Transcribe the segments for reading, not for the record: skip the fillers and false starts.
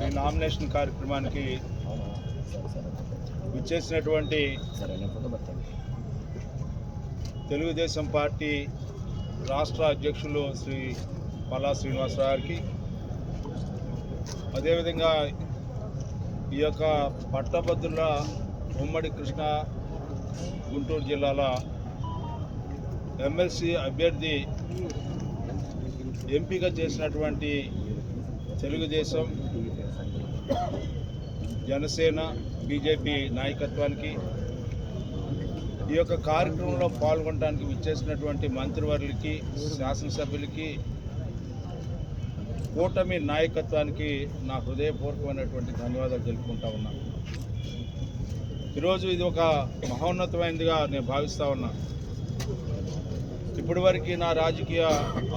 ఈ నామినేషన్ కార్యక్రమానికి విచ్చేసినటువంటి తెలుగుదేశం పార్టీ రాష్ట్ర అధ్యక్షులు శ్రీ పల్లా శ్రీనివాసరావు గారికి, అదేవిధంగా ఈ యొక్క పట్టభద్రుల ఉమ్మడి కృష్ణా గుంటూరు జిల్లాల ఎమ్మెల్సీ అభ్యర్థి ఎంపిక చేసినటువంటి తెలుగుదేశం, జనసేన, బీజేపీ నాయకత్వానికి, ఈ యొక్క కార్యక్రమంలో పాల్గొనడానికి విచ్చేసినటువంటి మంత్రివర్యులకి, శాసనసభ్యులకి, కూటమి నాయకత్వానికి నా హృదయపూర్వకమైనటువంటి ధన్యవాదాలు తెలుపుకుంటా ఉన్నాను. ఈరోజు ఇది ఒక మహోన్నతమైనదిగా నేను భావిస్తూ ఉన్నా. ఇప్పటి వరకు నా రాజకీయ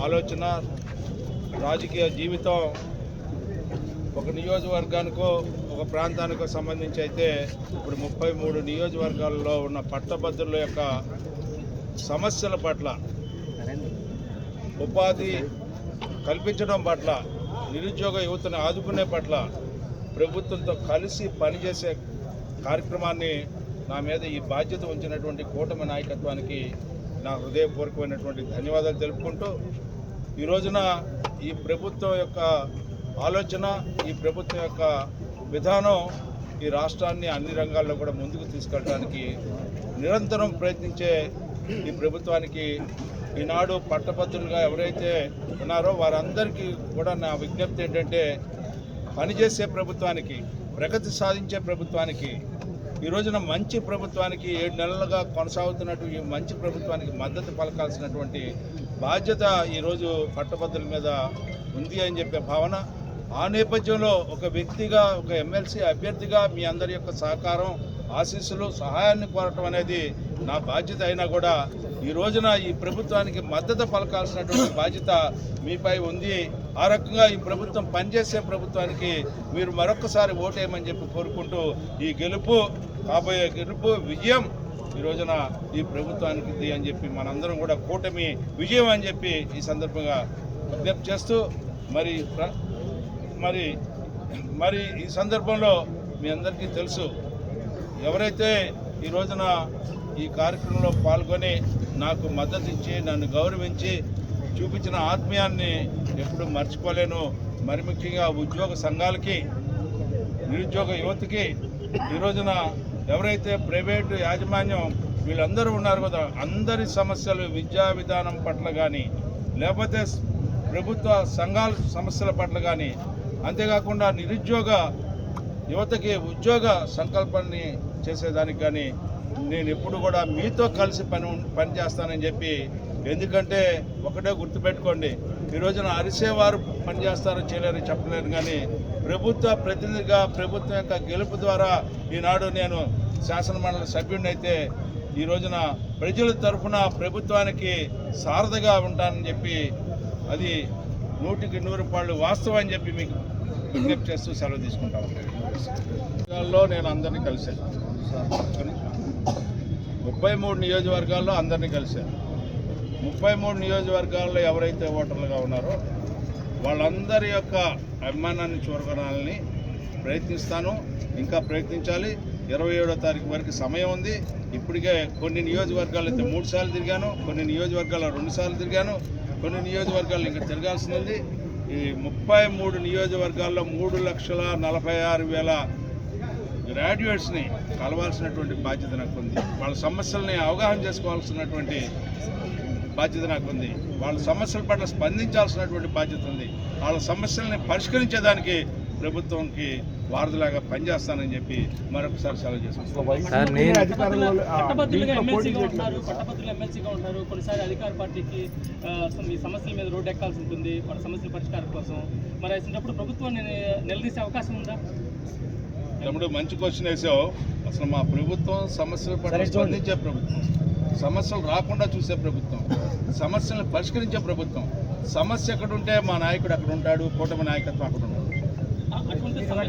ఆలోచన, రాజకీయ జీవితం ఒక నియోజకవర్గానికో ఒక ప్రాంతానికో సంబంధించి అయితే, ఇప్పుడు 33 నియోజకవర్గాల్లో ఉన్న పట్టభద్రుల యొక్క సమస్యల పట్ల, ఉపాధి కల్పించడం పట్ల, నిరుద్యోగ యువతను ఆదుకునే పట్ల ప్రభుత్వంతో కలిసి పనిచేసే కార్యక్రమాన్ని నా మీద ఈ బాధ్యత ఉంచినటువంటి కూటమి నాయకత్వానికి నా హృదయపూర్వకమైనటువంటి ధన్యవాదాలు తెలుపుకుంటూ, ఈ రోజున ఈ ప్రభుత్వం యొక్క ఆలోచన, ఈ ప్రభుత్వం యొక్క విధానం ఈ రాష్ట్రాన్ని అన్ని రంగాల్లో కూడా ముందుకు తీసుకెళ్ళడానికి నిరంతరం ప్రయత్నించే ఈ ప్రభుత్వానికి, ఈనాడు పట్టభద్రులుగా ఎవరైతే ఉన్నారో వారందరికీ కూడా నా విజ్ఞప్తి ఏంటంటే, పనిచేసే ప్రభుత్వానికి, ప్రగతి సాధించే ప్రభుత్వానికి, ఈ రోజున మంచి ప్రభుత్వానికి 7 నెలలుగా కొనసాగుతున్నట్టు ఈ మంచి ప్రభుత్వానికి మద్దతు పలకాల్సినటువంటి బాధ్యత ఈరోజు పట్టభద్రుల మీద ఉంది అని చెప్పే భావన. ఆ నేపథ్యంలో ఒక వ్యక్తిగా, ఒక ఎమ్మెల్సీ అభ్యర్థిగా మీ అందరి యొక్క సహకారం, ఆశీస్సులు, సహాయాన్ని కోరటం అనేది నా బాధ్యత అయినా కూడా, ఈ రోజున ఈ ప్రభుత్వానికి మద్దతు పలకాల్సినటువంటి బాధ్యత మీపై ఉంది. ఆ రకంగా ఈ ప్రభుత్వం పనిచేసే ప్రభుత్వానికి మీరు మరొకసారి ఓటేయమని చెప్పి కోరుకుంటూ, ఈ గెలుపు, కాబోయే గెలుపు, విజయం ఈ రోజున ఈ ప్రభుత్వానికి అని చెప్పి మనందరం కూడా కూటమి విజయం అని చెప్పి ఈ సందర్భంగా విజ్ఞప్తి చేస్తూ, మరి ఈ సందర్భంలో మీ అందరికీ తెలుసు, ఎవరైతే ఈ రోజున ఈ కార్యక్రమంలో పాల్గొని నాకు మద్దతు ఇచ్చి నన్ను గౌరవించి చూపించిన ఆత్మీయాన్ని ఎప్పుడు మర్చిపోలేను. మరి ముఖ్యంగా ఉద్యోగ సంఘాలకి, నిరుద్యోగ యువతకి, ఈ రోజున ఎవరైతే ప్రైవేటు యాజమాన్యం వీళ్ళందరూ ఉన్నారు కదా, అందరి సమస్యలు, విద్యా విధానం పట్ల కానీ, లేకపోతే ప్రభుత్వ సంఘాల సమస్యల పట్ల కానీ, అంతేకాకుండా నిరుద్యోగ యువతకి ఉద్యోగ సంకల్పాన్ని చేసేదానికి కానీ నేను ఎప్పుడు కూడా మీతో కలిసి పనిచేస్తానని చెప్పి, ఎందుకంటే ఒకటే గుర్తుపెట్టుకోండి, ఈ రోజున అరిసేవారు పనిచేస్తారో చేయలేరు చెప్పలేరు, కానీ ప్రభుత్వ ప్రతినిధిగా, ప్రభుత్వం యొక్క గెలుపు ద్వారా ఈనాడు నేను శాసనమండలి సభ్యుడిని అయితే, ఈ రోజున ప్రజల తరఫున ప్రభుత్వానికి సారథిగా ఉంటానని చెప్పి, అది 100కి 100 వాస్తవం అని చెప్పి మీకు విజ్ఞప్తి చేస్తూ సెలవు తీసుకుంటాము. నేను అందరినీ కలిశాను, 33 నియోజకవర్గాల్లో అందరినీ కలిశాను. 33 నియోజకవర్గాల్లో ఎవరైతే ఓటర్లుగా ఉన్నారో వాళ్ళందరి యొక్క అభిమానాన్ని చూరగొనాలని ప్రయత్నిస్తాను, ఇంకా ప్రయత్నించాలి. 27వ తారీఖు వరకు సమయం ఉంది. ఇప్పటికే కొన్ని నియోజకవర్గాలు అయితే 3 సార్లు తిరిగాను, కొన్ని నియోజకవర్గాల్లో 2 సార్లు తిరిగాను, కొన్ని నియోజకవర్గాలు ఇంకా తిరగాల్సి ఉంది. ఈ 33 నియోజకవర్గాల్లో 3,46,000 గ్రాడ్యుయేట్స్ని కలవాల్సినటువంటి బాధ్యత నాకు ఉంది. వాళ్ళ సమస్యల్ని అవగాహన చేసుకోవాల్సినటువంటి బాధ్యత నాకు ఉంది. వాళ్ళ సమస్యల పట్ల స్పందించాల్సినటువంటి బాధ్యత ఉంది. వాళ్ళ సమస్యల్ని పరిష్కరించేదానికి ప్రభుత్వంకి వారధిలాగా పనిచేస్తానని చెప్పి మరొకసారి సెలవు చేసుకుంటాను. పట్టభద్రులుగా ఎమ్మెల్సీగా ఉంటారు, కొన్నిసారి అధికార పార్టీకి మీ సమస్యల మీద రోడ్డు ఎక్కాల్సి ఉంటుంది వాళ్ళ సమస్యల పరిష్కారం కోసం. మరి అసలు ప్రభుత్వాన్ని నిలదీసే అవకాశం ఉందా? తమ్ముడు, మంచి క్వశ్చన్ వేసావు. అసలు మా ప్రభుత్వం సమస్యల పట్ల స్పందించే ప్రభుత్వం, సమస్యలు రాకుండా చూసే ప్రభుత్వం, సమస్యలను పరిష్కరించే ప్రభుత్వం. సమస్య ఎక్కడ ఉంటే మా నాయకుడు అక్కడ ఉంటాడు, కూటమి నాయకత్వం అక్కడ ఉంటాడు.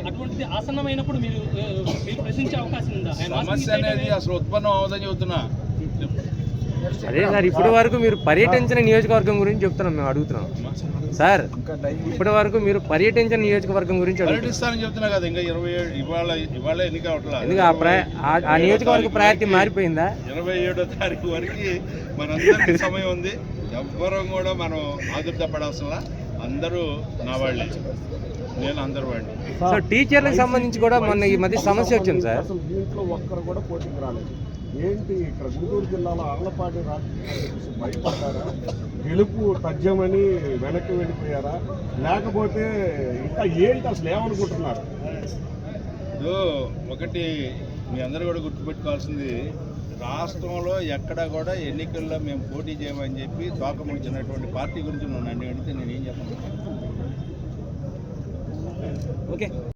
అటువంటిది ఆసన్నమైనప్పుడు మీరు ప్రశ్నించే అవకాశం ఉందా? సమస్య అనేది అసలు ఉత్పన్నం అవ్వదని చెబుతున్నా. అదే సార్, ఇప్పటి వరకు మీరు పర్యటించిన నియోజకవర్గం గురించి చెప్తున్నాం, మేము అడుగుతున్నాం సార్. ఇప్పటి వరకు మీరు పర్యటించిన నియోజకవర్గం గురించి అడుగుతున్నాం. పర్యటిస్తానని చెప్తున్నా కదా, ఇంకా 27 ఇవాళ ఎన్నిక అవట్లా, ఎందుకు ఆ నియోజకవర్గ ప్రయారిటీ మారిపోయిందా? 27వ తారీఖు వరకు మనందరికీ సమయం ఉంది. ఎవ్వరం కూడా మనం ఆదుర్ద పడాల్సిన, అందరూ నా వాళ్ళే, నేను అందరు వాడిని. సో టీచర్లకు సంబంధించి కూడా మొన్న ఈ మధ్య సమస్య వచ్చింది సార్. అసలు దీంట్లో ఒక్కరు కూడా పోటీకి రాలేదు. ఏంటి ఇక్కడ గుంటూరు జిల్లాలో ఆళ్లపాటి రాజకీయాలు భయపడ్డారా? గెలుపు తథ్యమని వెనక్కి వెళ్ళిపోయారా? లేకపోతే ఇంకా ఏంటి అసలు ఏమనుకుంటున్నారు? ఇప్పుడు ఒకటి మీ అందరూ కూడా గుర్తుపెట్టుకోవాల్సింది, రాష్ట్రంలో ఎక్కడా కూడా ఎన్నికల్లో మేము పోటీ చేయమని చెప్పి తోకముడిచినటువంటి పార్టీ గురించి నన్ను అడిగితే నేను ఏం చెప్పను? ఓకే.